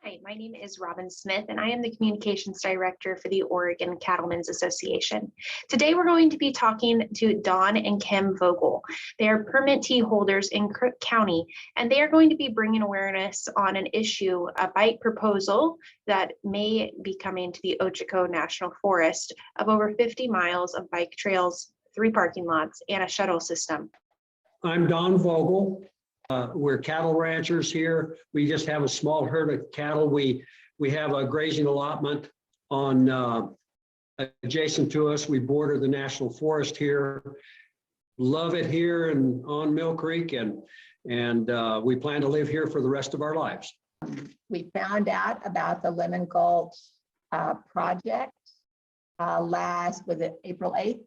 Hi, my name is Robin Smith, and I am the Communications Director for the Oregon Cattlemen's Association. Today, we're going to be talking to Don and Kim Vogel. They are permittee holders in Crook County, and they are going to be bringing awareness on an issue, a bike proposal that may be coming to the Ochoco National Forest of over 50 miles of bike trails, 3 parking lots, and a shuttle system. I'm Don Vogel. We're cattle ranchers here. We just have a small herd of cattle. We have a grazing allotment on adjacent to us. We border the National Forest here. Love it here and on Mill Creek, and we plan to live here for the rest of our lives. We found out about the Lemon Gulch project was it April 8th?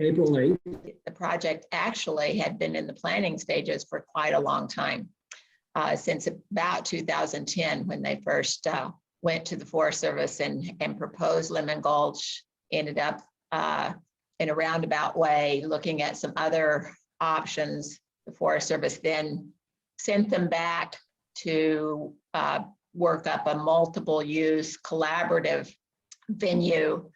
April 8th. The project actually had been in the planning stages for quite a long time, since about 2010, when they first went to the Forest Service and proposed Lemon Gulch. Ended up in a roundabout way looking at some other options. The Forest Service then sent them back to work up a multiple use collaborative venue,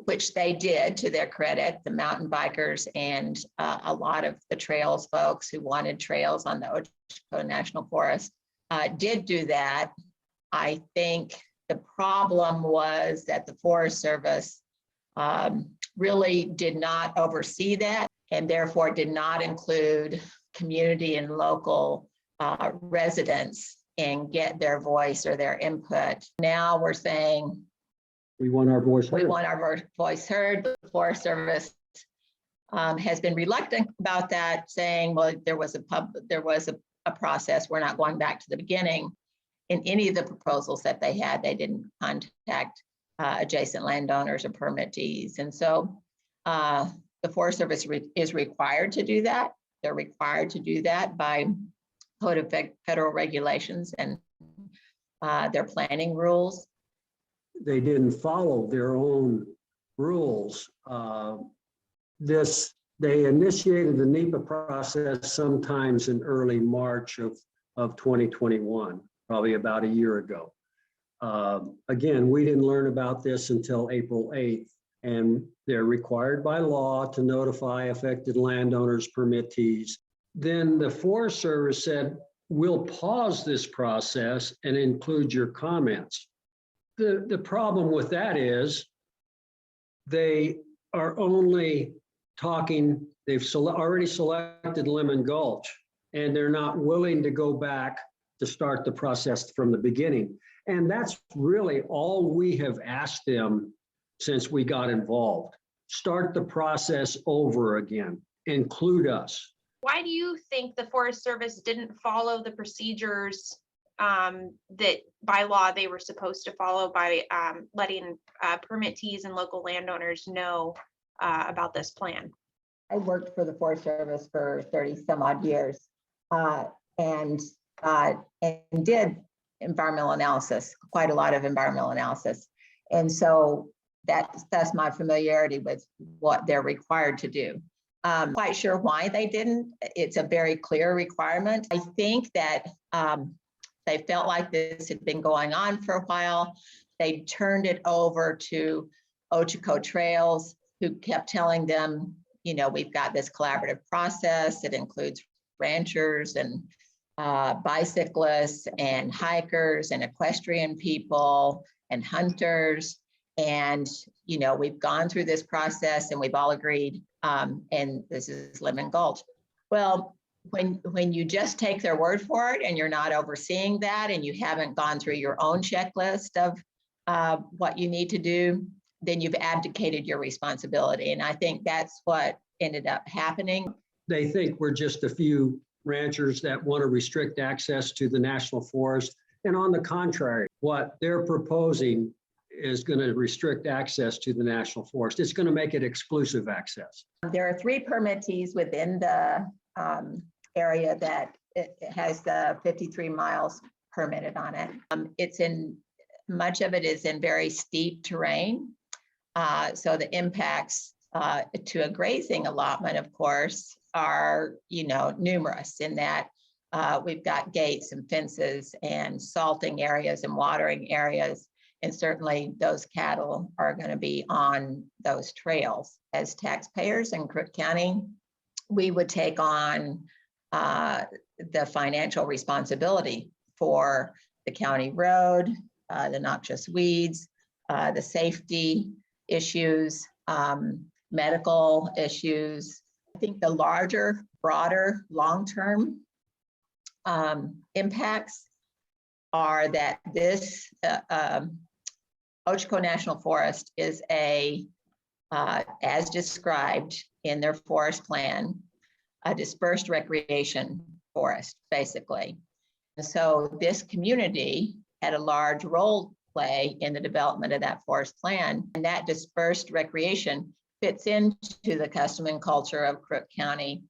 which they did, to their credit. The mountain bikers and a lot of the trails folks who wanted trails on the Ochoco National Forest did do that. I think the problem was that the Forest Service really did not oversee that, and therefore did not include community and local residents and get their voice or their input. Now we're saying, we want our voice heard. we want our voice heard. The Forest Service has been reluctant about that, saying, well, there was a process. We're not going back to the beginning. In any of the proposals that they had, they didn't contact adjacent landowners or permittees. And so the Forest Service is required to do that. They're required to do that by Code of Federal Regulations and their planning rules. They didn't follow their own rules. They initiated the NEPA process sometimes in early March of 2021, probably about a year ago. Again, we didn't learn about this until April 8th, and they're required by law to notify affected landowners, permittees. Then the Forest Service said, we'll pause this process and include your comments. The problem with that is they are only talking, they've already selected Lemon Gulch, and they're not willing to go back to start the process from the beginning. And that's really all we have asked them since we got involved. Start the process over again, include us. Why do you think the Forest Service didn't follow the procedures that by law they were supposed to follow by letting permittees and local landowners know about this plan? I worked for the Forest Service for 30 some odd years and did environmental analysis, quite a lot of environmental analysis. And so that's my familiarity with what they're required to do. Quite sure why they didn't. It's a very clear requirement. I think that they felt like this had been going on for a while. They turned it over to Ochoco Trails, who kept telling them, you know, we've got this collaborative process. It includes ranchers and bicyclists and hikers and equestrian people and hunters. And, you know, we've gone through this process and we've all agreed, and this is Lemon Gulch. Well, when you just take their word for it and you're not overseeing that and you haven't gone through your own checklist of what you need to do, then you've abdicated your responsibility. And I think that's what ended up happening. They think we're just a few ranchers that want to restrict access to the National Forest. And on the contrary, what they're proposing is going to restrict access to the National Forest. It's going to make it exclusive access. There are 3 permittees within the area that it has the 53 miles permitted on it. Much of it is in very steep terrain. So the impacts to a grazing allotment, of course, are, you know, numerous in that We've got gates and fences and salting areas and watering areas. And certainly those cattle are going to be on those trails. As taxpayers in Crook County, we would take on the financial responsibility for the county road, the noxious weeds, the safety issues, medical issues. I think the larger, broader, long-term impacts are that this Ochoco National Forest is as described in their forest plan, a dispersed recreation forest, basically. And so this community had a large role to play in the development of that forest plan, and that dispersed recreation fits into the custom and culture of Crook County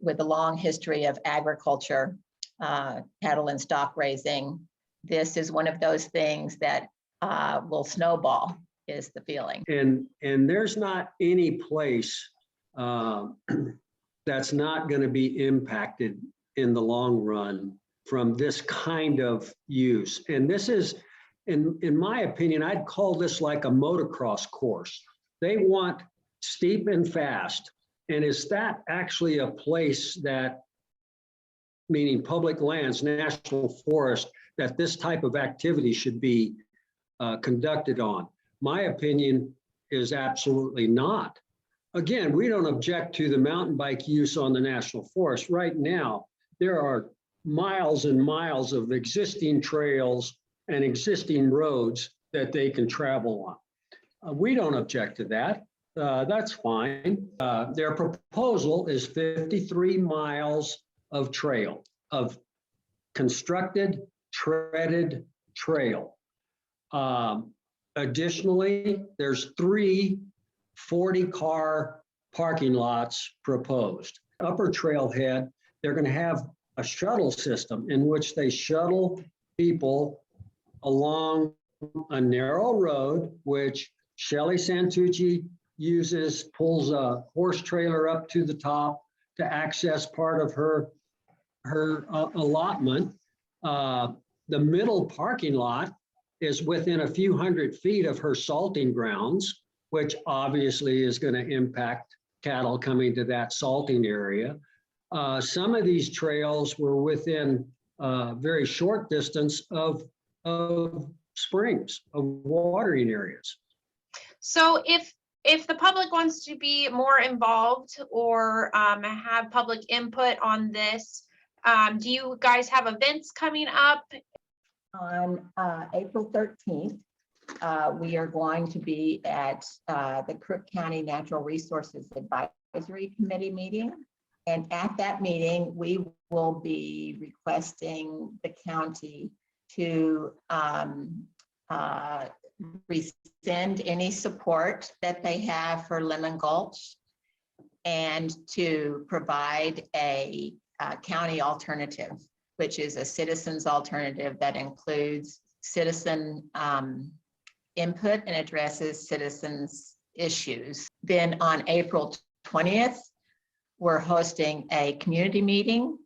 with a long history of agriculture, cattle and stock raising. This is one of those things that will snowball, is the feeling. And there's not any place that's not going to be impacted in the long run from this kind of use. And this is, in my opinion, I'd call this like a motocross course. They want steep and fast. And is that actually a place that, meaning public lands, national forest, that this type of activity should be conducted on? My opinion is absolutely not. Again, we don't object to the mountain bike use on the national forest. Right now, there are miles and miles of existing trails and existing roads that they can travel on. We don't object to that. That's fine. Their proposal is 53 miles of trail, of constructed, treaded trail. Additionally, there's 3 40-car parking lots proposed. Upper trailhead, they're going to have a shuttle system in which they shuttle people along a narrow road, which Shelley Santucci uses, pulls a horse trailer up to the top to access part of her allotment. The middle parking lot is within a few hundred feet of her salting grounds, which obviously is going to impact cattle coming to that salting area. Some of these trails were within very short distance of springs, of watering areas. So if the public wants to be more involved or have public input on this, do you guys have events coming up? On April 13th, we are going to be at the Crook County Natural Resources Advisory Committee meeting. And at that meeting, we will be requesting the county to rescind any support that they have for Lemon Gulch and to provide a county alternative, which is a citizen's alternative that includes citizen input and addresses citizens' issues. Then on April 20th, we're hosting a community meeting,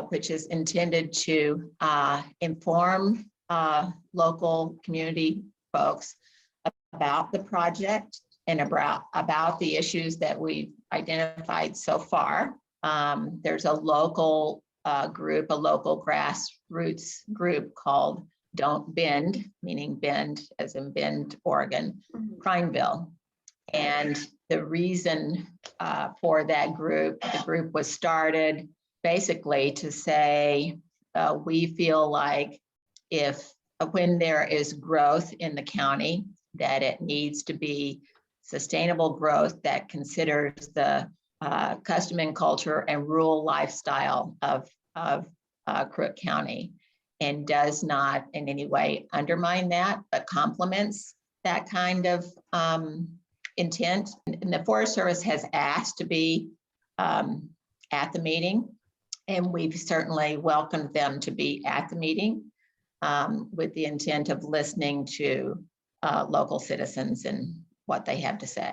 which is intended to inform local community folks about the project and about the issues that we've identified so far. There's a local group, a local grassroots group called Don't Bend, meaning Bend as in Bend, Oregon, Prineville. And the reason for that group, the group was started basically to say, we feel like when there is growth in the county, that it needs to be sustainable growth that considers the custom and culture and rural lifestyle of Crook County, and does not in any way undermine that, but complements that kind of intent. And the Forest Service has asked to be at the meeting, and we've certainly welcomed them to be at the meeting with the intent of listening to local citizens and what they have to say.